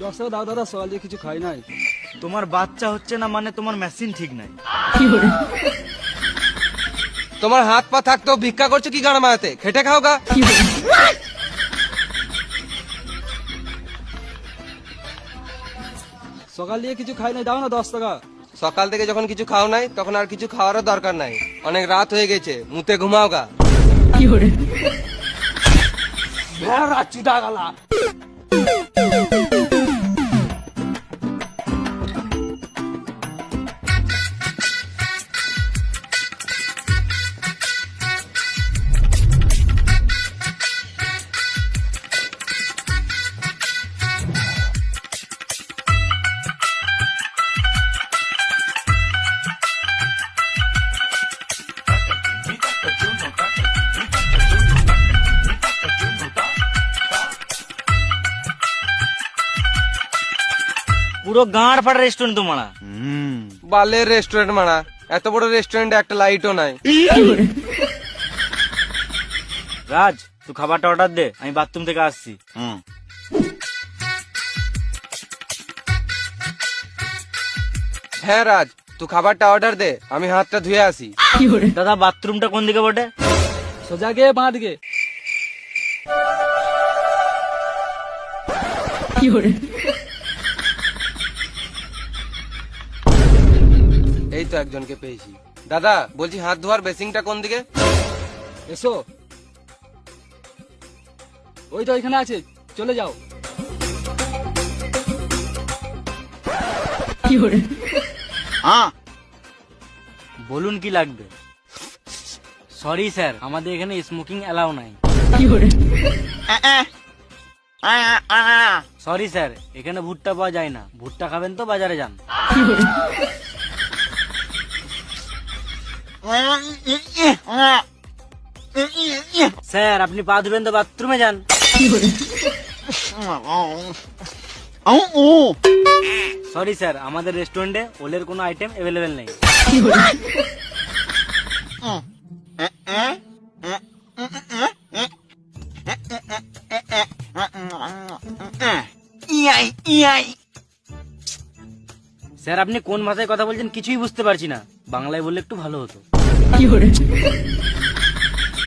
10 টাকা দাও দাদা, সকাল দিয়ে কিছু খাই নাই। তোমার বাচ্চা হচ্ছে না মানে তোমার মেশিন ঠিক নাই। তোমার হাত পা থাকতেও ভিক্ষা করছো কি গাড়া মারাতে? খেটে খাও গা। সকাল দিয়ে কিছু খাই নাই, দাও না 10 টাকা। সকাল থেকে যখন কিছু খাও নাই তখন আর কিছু খাওয়ারও দরকার নাই, অনেক রাত হয়ে গেছে, মুতে ঘুমাও গা। ভেড়া চুদা গালা। পুরো গাঁড় ফাটা রেস্টুরেন্ট তোমার। বালের রেস্টুরেন্ট মারা, এত বড় রেস্টুরেন্টে একটা লাইটও নাই। রাজ, তুই খাবারটা অর্ডার দে, আমি বাথরুম থেকে আসছি। হ্যাঁ রাজ, তুই খাবারটা অর্ডার দে, আমি হাতটা ধুয়ে আসি। দাদা, বাথরুমটা কোন দিকে বটে? সোজা গিয়ে বাঁ দিকে। এই তো একজনকে পেয়েছি। দাদা বলছি, হাত ধোয়ার বেসিংটা কোন দিকে? এসো, ওই তো এখানে আছে, চলে যাও। বলুন কি লাগবে? সরি স্যার, আমাদের এখানে স্মোকিং অ্যালাউ নাই। সরি স্যার, এখানে ভুট্টা পাওয়া যায় না। ভুট্টা খাবেন তো বাজারে যান। স্যার, আপনি পা ধুবেন তো বাথরুমে যান। সরি স্যার, আমাদের রেস্টুরেন্টে ওলের কোনো আইটেম অ্যাভেলেবেল নেই। স্যার, আপনি কোন ভাষায় কথা বলছেন কিছুই বুঝতে পারছি না। বাংলায় বললে একটু ভালো হতো।